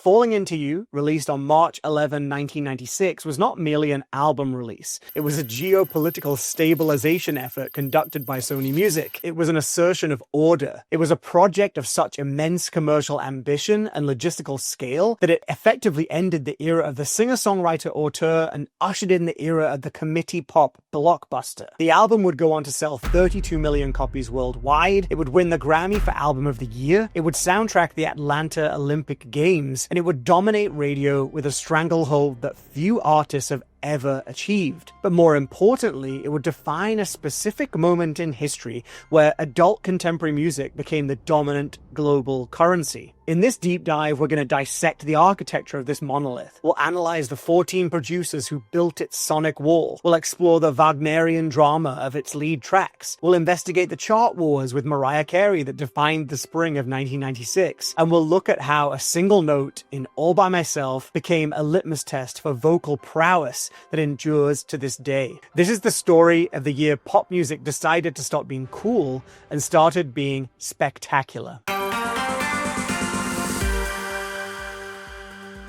Falling Into You, released on March 11, 1996, was not merely an album release. It was a geopolitical stabilization effort conducted by Sony Music. It was an assertion of order. It was a project of such immense commercial ambition and logistical scale that it effectively ended the era of the singer-songwriter-auteur and ushered in the era of the committee pop blockbuster. The album would go on to sell 32 million copies worldwide. It would win the Grammy for Album of the Year. It would soundtrack the Atlanta Olympic Games, and it would dominate radio with a stranglehold that few artists have ever achieved. But more importantly, it would define a specific moment in history where adult contemporary music became the dominant global currency. In this deep dive, we're going to dissect the architecture of this monolith. We'll analyze the 14 producers who built its sonic wall. We'll explore the Wagnerian drama of its lead tracks. We'll investigate the chart wars with Mariah Carey that defined the spring of 1996. And we'll look at how a single note in All By Myself became a litmus test for vocal prowess that endures to this day. This is the story of the year pop music decided to stop being cool and started being spectacular.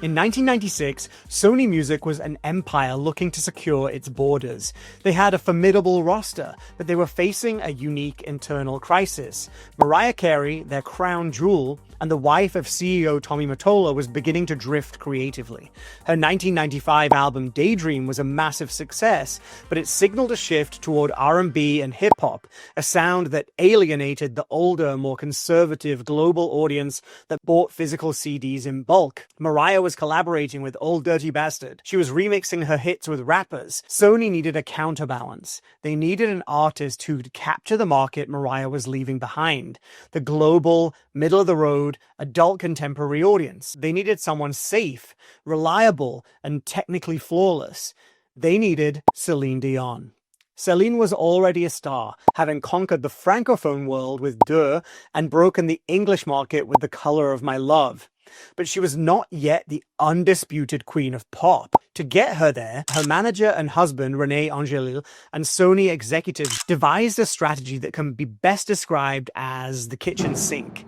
In 1996, Sony Music was an empire looking to secure its borders. They had a formidable roster, but they were facing a unique internal crisis. Mariah Carey, their crown jewel, and the wife of CEO Tommy Mottola, was beginning to drift creatively. Her 1995 album Daydream was a massive success, but it signaled a shift toward R&B and hip-hop, a sound that alienated the older, more conservative global audience that bought physical CDs in bulk. Mariah was collaborating with Old Dirty Bastard. She was remixing her hits with rappers. Sony needed a counterbalance. They needed an artist who'd capture the market Mariah was leaving behind. The global, middle-of-the-road, adult contemporary audience. They needed someone safe, reliable, and technically flawless. They needed Celine Dion. Celine was already a star, having conquered the francophone world with Deux and broken the English market with The Color of My Love. But she was not yet the undisputed queen of pop. To get her there, her manager and husband, René Angelil, and Sony executives devised a strategy that can be best described as the kitchen sink.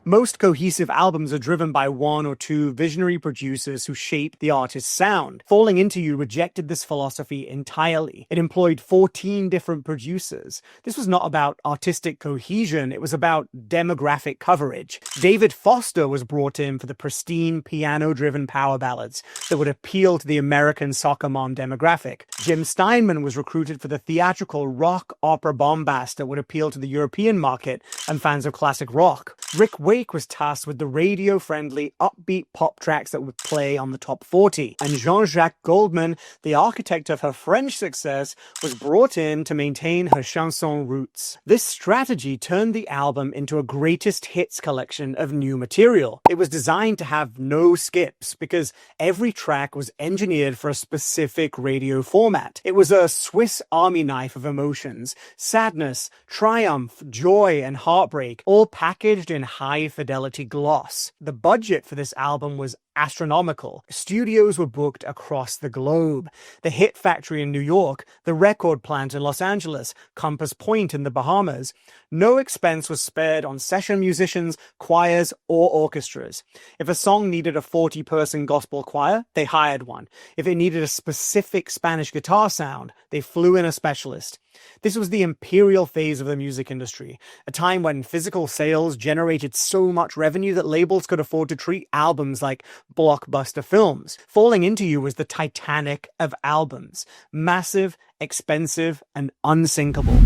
Most cohesive albums are driven by one or two visionary producers who shape the artist's sound. Falling Into You rejected this philosophy entirely. It employed 14 different producers. This was not about artistic cohesion, it was about demographic coverage. David Foster was brought in for the pristine, piano-driven power ballads that would appeal to the American soccer mom demographic. Jim Steinman was recruited for the theatrical rock opera bombast that would appeal to the European market and fans of classic rock. Rick Wake was tasked with the radio-friendly, upbeat pop tracks that would play on the top 40. And Jean-Jacques Goldman, the architect of her French success, was brought in to maintain her chanson roots. This strategy turned the album into a greatest hits collection of new material. It was designed to have no skips because every track was engineered for a specific radio format. It was a Swiss Army knife of emotions, sadness, triumph, joy, and heartbreak, all packaged in high-fidelity gloss. The budget for this album was astronomical. Studios were booked across the globe. The Hit Factory in New York, the Record Plant in Los Angeles, Compass Point in the Bahamas. No expense was spared on session musicians, choirs, or orchestras. If a song needed a 40-person gospel choir, they hired one. If it needed a specific Spanish guitar sound, they flew in a specialist. This was the imperial phase of the music industry, a time when physical sales generated so much revenue that labels could afford to treat albums like blockbuster films. Falling Into You was the Titanic of albums, massive, expensive, and unsinkable.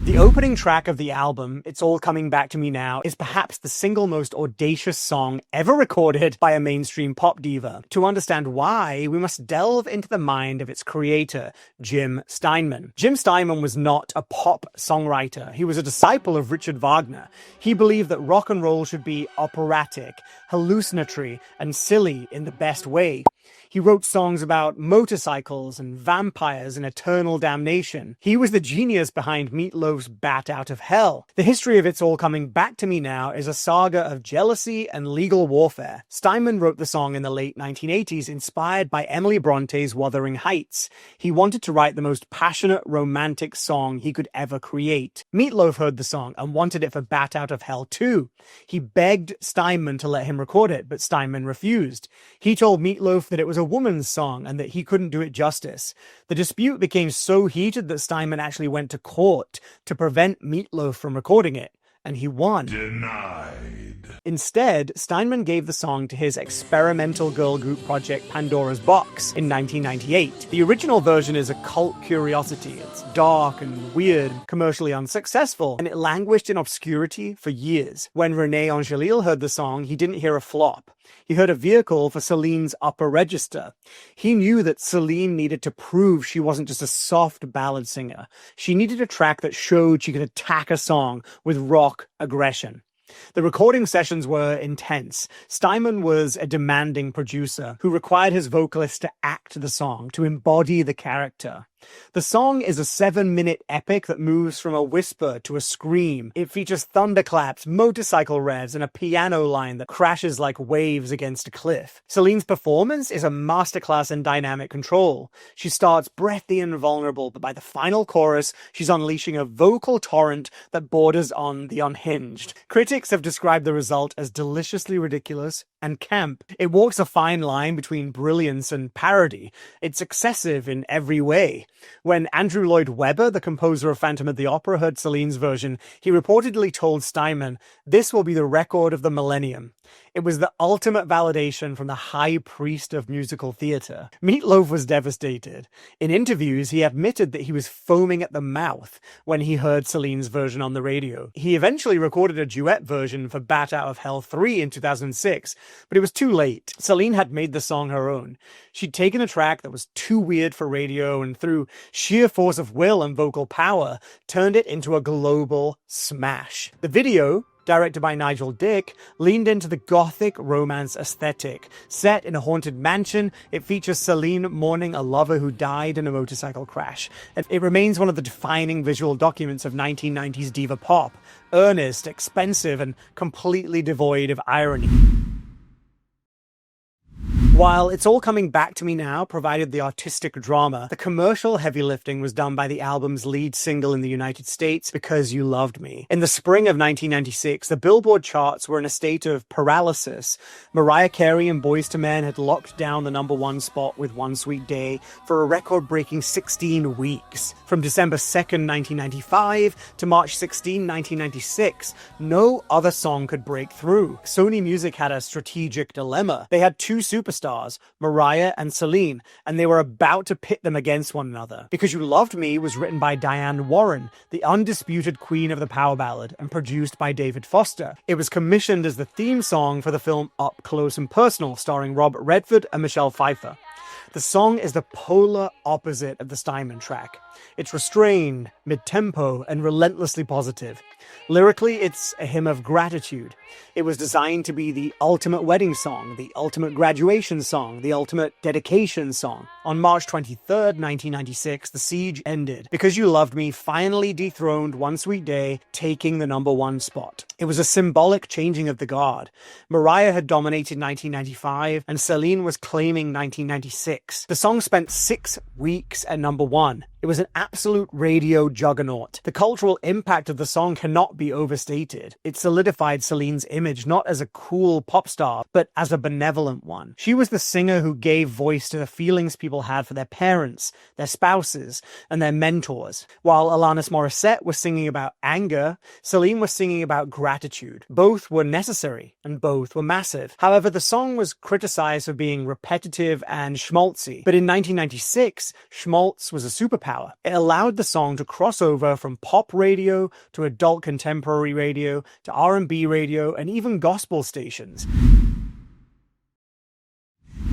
The opening track of the album, It's All Coming Back to Me Now, is perhaps the single most audacious song ever recorded by a mainstream pop diva. To understand why, we must delve into the mind of its creator, Jim Steinman. Jim Steinman was not a pop songwriter. He was a disciple of Richard Wagner. He believed that rock and roll should be operatic, hallucinatory, and silly in the best way. He wrote songs about motorcycles and vampires and eternal damnation. He was the genius behind Meat Loaf's Loaf's Bat Out of Hell. The history of It's All Coming Back to Me Now is a saga of jealousy and legal warfare. Steinman wrote the song in the late 1980s, inspired by Emily Bronte's Wuthering Heights. He wanted to write the most passionate, romantic song he could ever create. Meat Loaf heard the song and wanted it for Bat Out of Hell too. He begged Steinman to let him record it, but Steinman refused. He told Meat Loaf that it was a woman's song and that he couldn't do it justice. The dispute became so heated that Steinman actually went to court to prevent Meat Loaf from recording it, and he won. Denied. Instead, Steinman gave the song to his experimental girl group project Pandora's Box in 1998. The original version is a cult curiosity. It's dark and weird, commercially unsuccessful, and it languished in obscurity for years. When René Angelil heard the song, he didn't hear a flop. He heard a vehicle for Celine's upper register. He knew that Celine needed to prove she wasn't just a soft ballad singer. She needed a track that showed she could attack a song with rock aggression. The recording sessions were intense. Steinman was a demanding producer who required his vocalist to act the song, to embody the character. The song is a 7-minute epic that moves from a whisper to a scream. It features thunderclaps, motorcycle revs, and a piano line that crashes like waves against a cliff. Celine's performance is a masterclass in dynamic control. She starts breathy and vulnerable, but by the final chorus, she's unleashing a vocal torrent that borders on the unhinged. Critics have described the result as deliciously ridiculous and camp. It walks a fine line between brilliance and parody. It's excessive in every way. When Andrew Lloyd Webber, the composer of Phantom of the Opera, heard Celine's version, he reportedly told Steinman, "This will be the record of the millennium." It was the ultimate validation from the high priest of musical theatre. Meat Loaf was devastated. In interviews, he admitted that he was foaming at the mouth when he heard Celine's version on the radio. He eventually recorded a duet version for Bat Out of Hell 3 in 2006, but it was too late. Celine had made the song her own. She'd taken a track that was too weird for radio and through sheer force of will and vocal power, turned it into a global smash. The video, directed by Nigel Dick, leaned into the gothic romance aesthetic. Set in a haunted mansion, it features Celine mourning a lover who died in a motorcycle crash. It remains one of the defining visual documents of 1990s diva pop. Earnest, expensive, and completely devoid of irony. While It's All Coming Back to Me Now provided the artistic drama, the commercial heavy lifting was done by the album's lead single in the United States, Because You Loved Me. In the spring of 1996, the Billboard charts were in a state of paralysis. Mariah Carey and Boyz II Men had locked down the #1 spot with One Sweet Day for a record-breaking 16 weeks. From December 2nd, 1995 to March 16, 1996, no other song could break through. Sony Music had a strategic dilemma. They had two superstars, Mariah and Celine, and they were about to pit them against one another. Because You Loved Me was written by Diane Warren, the undisputed queen of the power ballad, and produced by David Foster. It was commissioned as the theme song for the film Up Close and Personal, starring Robert Redford and Michelle Pfeiffer. The song is the polar opposite of the Steinman track. It's restrained, mid-tempo, and relentlessly positive. Lyrically, it's a hymn of gratitude. It was designed to be the ultimate wedding song, the ultimate graduation song, the ultimate dedication song. On March 23rd, 1996, the siege ended. Because You Loved Me finally dethroned One Sweet Day, taking the #1 spot. It was a symbolic changing of the guard. Mariah had dominated 1995, and Celine was claiming 1996. The song spent 6 weeks at #1. It was an absolute radio juggernaut. The cultural impact of the song cannot be overstated. It solidified Celine's image not as a cool pop star, but as a benevolent one. She was the singer who gave voice to the feelings people had for their parents, their spouses, and their mentors. While Alanis Morissette was singing about anger, Celine was singing about gratitude. Both were necessary, and both were massive. However, the song was criticized for being repetitive and schmaltzy. But in 1996, Schmaltz was a superpower. It allowed the song to cross over from pop radio to adult contemporary radio to R&B radio and even gospel stations.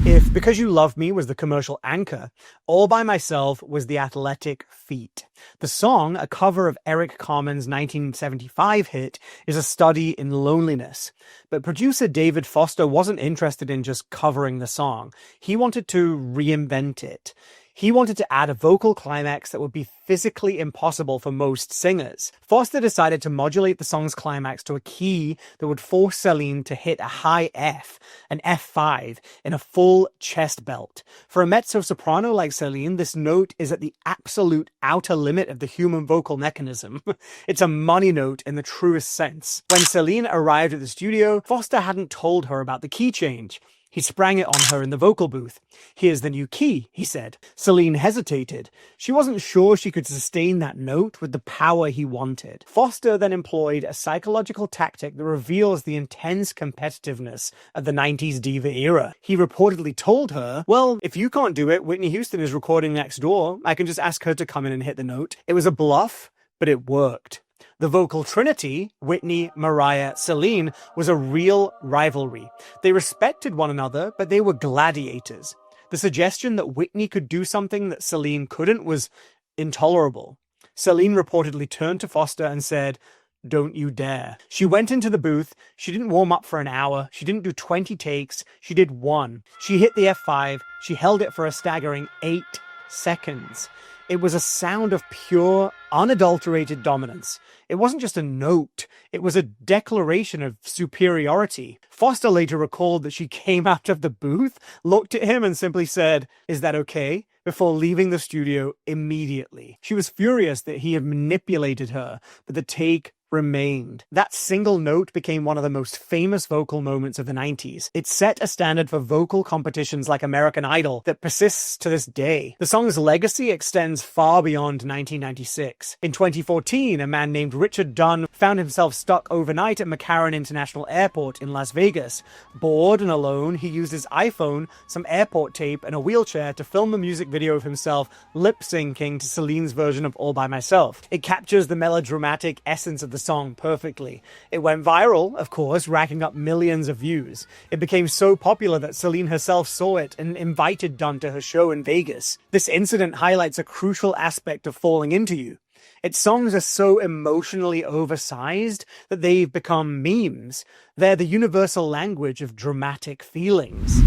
If Because You Love Me was the commercial anchor, All By Myself was the athletic feat. The song, a cover of Eric Carmen's 1975 hit, is a study in loneliness. But producer David Foster wasn't interested in just covering the song. He wanted to reinvent it. He wanted to add a vocal climax that would be physically impossible for most singers. Foster decided to modulate the song's climax to a key that would force Celine to hit a high F, an F5, in a full chest belt. For a mezzo-soprano like Celine, this note is at the absolute outer limit of the human vocal mechanism. It's a money note in the truest sense. When Celine arrived at the studio, Foster hadn't told her about the key change. He sprang it on her in the vocal booth. "Here's the new key," he said. Celine hesitated. She wasn't sure she could sustain that note with the power he wanted. Foster then employed a psychological tactic that reveals the intense competitiveness of the 90s diva era. He reportedly told her, "Well, if you can't do it, Whitney Houston is recording next door. I can just ask her to come in and hit the note." It was a bluff, but it worked. The Vocal Trinity, Whitney, Mariah, Celine, was a real rivalry. They respected one another, but they were gladiators. The suggestion that Whitney could do something that Celine couldn't was intolerable. Celine reportedly turned to Foster and said, "Don't you dare." She went into the booth. She didn't warm up for an hour. She didn't do 20 takes. She did one. She hit the F5. She held it for a staggering 8 seconds. It was a sound of pure, unadulterated dominance. It wasn't just a note, it was a declaration of superiority. Foster later recalled that she came out of the booth, looked at him and simply said, "Is that okay?" before leaving the studio immediately. She was furious that he had manipulated her, but the take remained. That single note became one of the most famous vocal moments of the 90s. It set a standard for vocal competitions like American Idol that persists to this day. The song's legacy extends far beyond 1996. In 2014, a man named Richard Dunn found himself stuck overnight at McCarran International Airport in Las Vegas. Bored and alone, he used his iPhone, some airport tape, and a wheelchair to film a music video of himself lip-syncing to Celine's version of All By Myself. It captures the melodramatic essence of the song perfectly. It went viral, of course, racking up millions of views. It became so popular that Celine herself saw it and invited Dunn to her show in Vegas. This incident highlights a crucial aspect of Falling Into You. Its songs are so emotionally oversized that they've become memes. They're the universal language of dramatic feelings.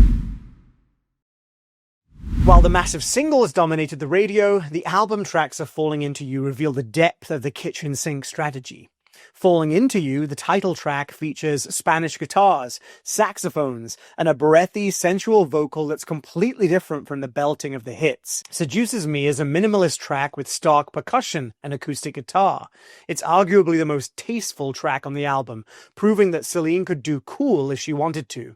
While the massive singles dominated the radio, the album tracks of Falling Into You reveal the depth of the kitchen sink strategy. Falling Into You, the title track, features Spanish guitars, saxophones, and a breathy, sensual vocal that's completely different from the belting of the hits. Seduces Me is a minimalist track with stark percussion and acoustic guitar. It's arguably the most tasteful track on the album, proving that Celine could do cool if she wanted to.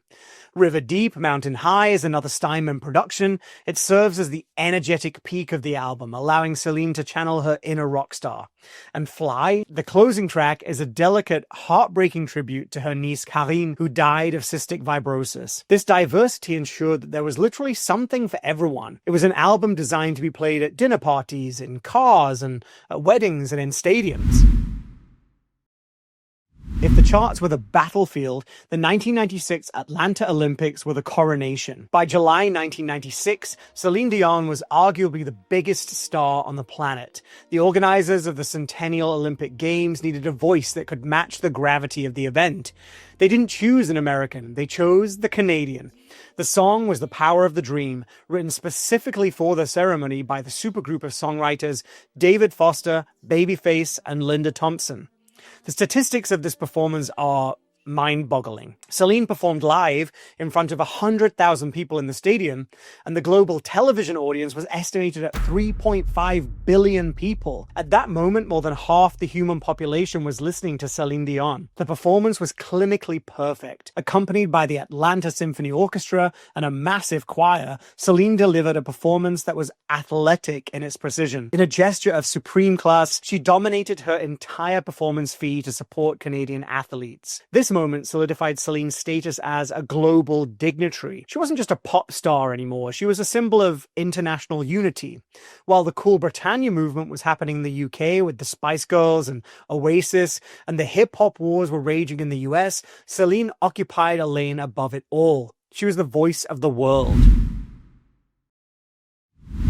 River Deep, Mountain High is another Steinman production. It serves as the energetic peak of the album, allowing Celine to channel her inner rock star. And Fly, the closing track, is a delicate, heartbreaking tribute to her niece Karine, who died of cystic fibrosis. This diversity ensured that there was literally something for everyone. It was an album designed to be played at dinner parties, in cars, and at weddings, and in stadiums. If the charts were the battlefield, the 1996 Atlanta Olympics were the coronation. By July 1996, Celine Dion was arguably the biggest star on the planet. The organizers of the Centennial Olympic Games needed a voice that could match the gravity of the event. They didn't choose an American, they chose the Canadian. The song was The Power of the Dream, written specifically for the ceremony by the supergroup of songwriters David Foster, Babyface, and Linda Thompson. The statistics of this performance are mind-boggling. Celine performed live in front of 100,000 people in the stadium, and the global television audience was estimated at 3.5 billion people. At that moment, more than half the human population was listening to Celine Dion. The performance was clinically perfect. Accompanied by the Atlanta Symphony Orchestra and a massive choir, Celine delivered a performance that was athletic in its precision. In a gesture of supreme class, she dominated her entire performance fee to support Canadian athletes. This moment solidified Celine's status as a global dignitary. She wasn't just a pop star anymore, she was a symbol of international unity. While the Cool Britannia movement was happening in the UK with the Spice Girls and Oasis, and the hip-hop wars were raging in the US, Celine occupied a lane above it all. She was the voice of the world.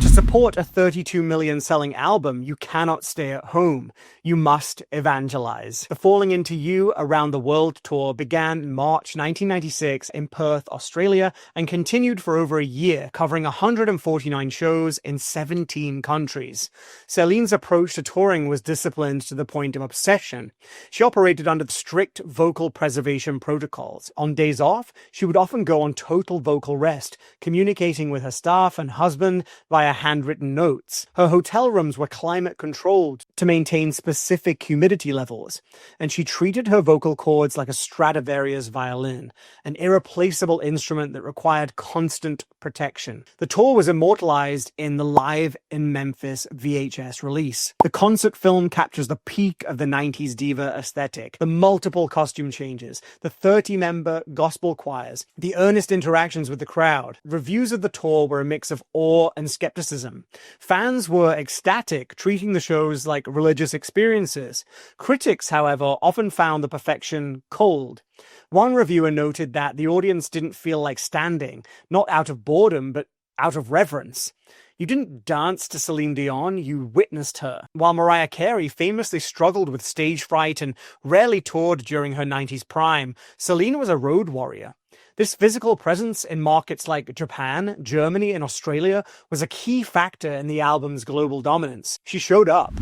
To support a 32 million selling album, you cannot stay at home. You must evangelize. The Falling Into You Around the World tour began in March 1996 in Perth, Australia, and continued for over a year, covering 149 shows in 17 countries. Celine's approach to touring was disciplined to the point of obsession. She operated under strict vocal preservation protocols. On days off, she would often go on total vocal rest, communicating with her staff and husband via handwritten notes. Her hotel rooms were climate-controlled to maintain specific humidity levels, and she treated her vocal cords like a Stradivarius violin, an irreplaceable instrument that required constant protection. The tour was immortalized in the Live in Memphis VHS release. The concert film captures the peak of the 90s diva aesthetic, the multiple costume changes, the 30-member gospel choirs, the earnest interactions with the crowd. Reviews of the tour were a mix of awe and skepticism. Fans were ecstatic, treating the shows like religious experiences. Critics, however, often found the perfection cold. One reviewer noted that the audience didn't feel like standing, not out of boredom, but out of reverence. You didn't dance to Celine Dion, you witnessed her. While Mariah Carey famously struggled with stage fright and rarely toured during her 90s prime, Celine was a road warrior. This physical presence in markets like Japan, Germany, and Australia was a key factor in the album's global dominance. She showed up.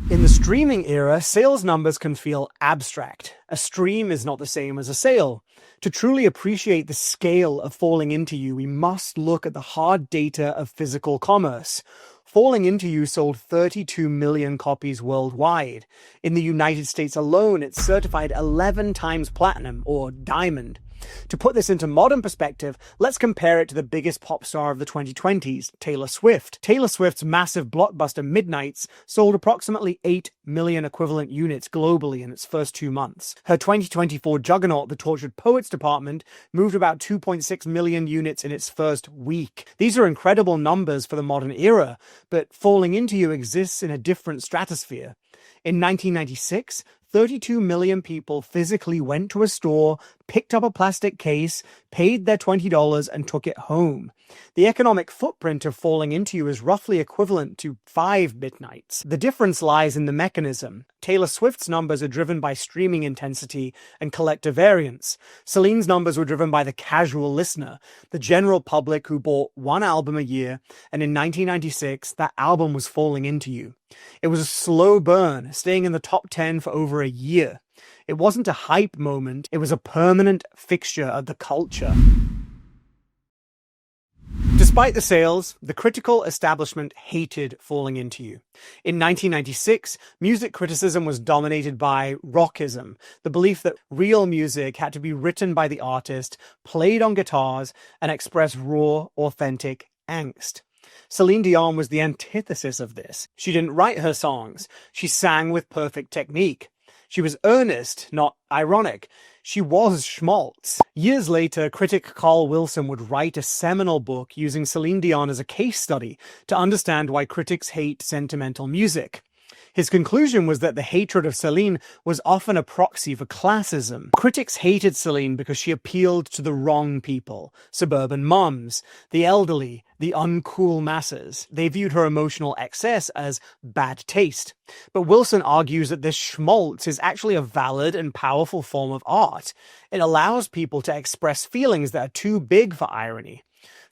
In the streaming era, sales numbers can feel abstract. A stream is not the same as a sale. To truly appreciate the scale of Falling Into You, we must look at the hard data of physical commerce. Falling Into You sold 32 million copies worldwide. In the United States alone, it's certified 11 times platinum, or diamond. To put this into modern perspective, let's compare it to the biggest pop star of the 2020s, Taylor Swift. Taylor Swift's massive blockbuster Midnights sold approximately 8 million equivalent units globally in its first 2 months. Her 2024 juggernaut, The Tortured Poets Department, moved about 2.6 million units in its first week. These are incredible numbers for the modern era, but Falling Into You exists in a different stratosphere. In 1996, 32 million people physically went to a store, picked up a plastic case, paid their $20, and took it home. The economic footprint of Falling Into You is roughly equivalent to 5 midnights. The difference lies in the mechanism. Taylor Swift's numbers are driven by streaming intensity and collector variance. Celine's numbers were driven by the casual listener, the general public who bought one album a year, and in 1996, that album was Falling Into You. It was a slow burn, staying in the top 10 for over a year. It wasn't a hype moment, it was a permanent fixture of the culture. Despite the sales, the critical establishment hated Falling Into You. In 1996, music criticism was dominated by rockism, the belief that real music had to be written by the artist, played on guitars, and express raw, authentic angst. Celine Dion was the antithesis of this. She didn't write her songs. She sang with perfect technique. She was earnest, not ironic. She was Schmaltz. Years later, critic Carl Wilson would write a seminal book using Celine Dion as a case study to understand why critics hate sentimental music. His conclusion was that the hatred of Celine was often a proxy for classism. Critics hated Celine because she appealed to the wrong people, suburban moms, the elderly, the uncool masses. They viewed her emotional excess as bad taste. But Wilson argues that this schmaltz is actually a valid and powerful form of art. It allows people to express feelings that are too big for irony.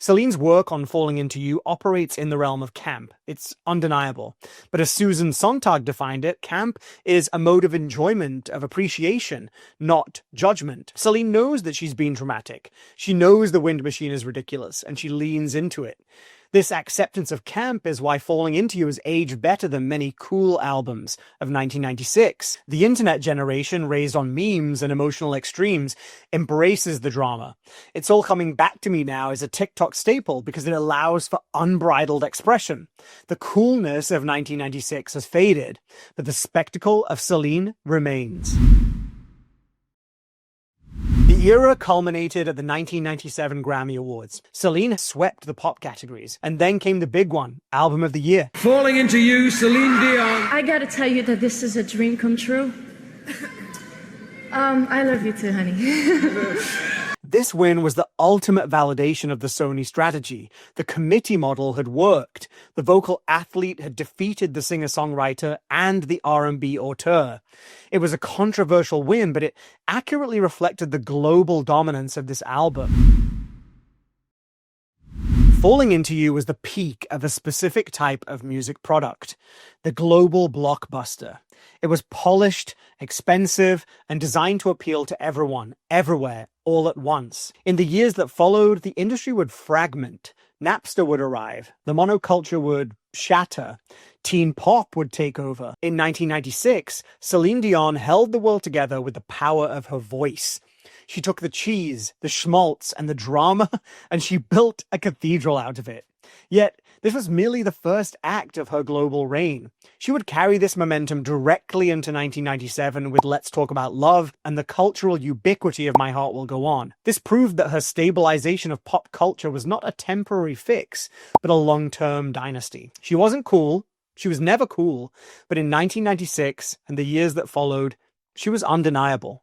Celine's work on Falling Into You operates in the realm of camp. It's undeniable. But as Susan Sontag defined it, camp is a mode of enjoyment, of appreciation, not judgment. Celine knows that she's been dramatic. She knows the wind machine is ridiculous, and she leans into it. This acceptance of camp is why Falling Into You has aged better than many cool albums of 1996. The internet generation, raised on memes and emotional extremes, embraces the drama. It's All Coming Back to Me now is a TikTok staple because it allows for unbridled expression. The coolness of 1996 has faded, but the spectacle of Celine remains. The era culminated at the 1997 Grammy Awards. Celine swept the pop categories, and then came the big one, Album of the Year. Falling Into You, Celine Dion. I gotta tell you that this is a dream come true. I love you too, honey. This win was the ultimate validation of the Sony strategy. The committee model had worked. The vocal athlete had defeated the singer-songwriter and the R&B auteur. It was a controversial win, but it accurately reflected the global dominance of this album. Falling Into You was the peak of a specific type of music product, the global blockbuster. It was polished, expensive, and designed to appeal to everyone, everywhere, all at once. In the years that followed, the industry would fragment. Napster would arrive. The monoculture would shatter. Teen pop would take over. In 1996, Celine Dion held the world together with the power of her voice. She took the cheese, the schmaltz, and the drama, and she built a cathedral out of it. Yet, this was merely the first act of her global reign. She would carry this momentum directly into 1997 with Let's Talk About Love and the cultural ubiquity of My Heart Will Go On. This proved that her stabilization of pop culture was not a temporary fix, but a long-term dynasty. She wasn't cool. She was never cool. But in 1996 and the years that followed, she was undeniable.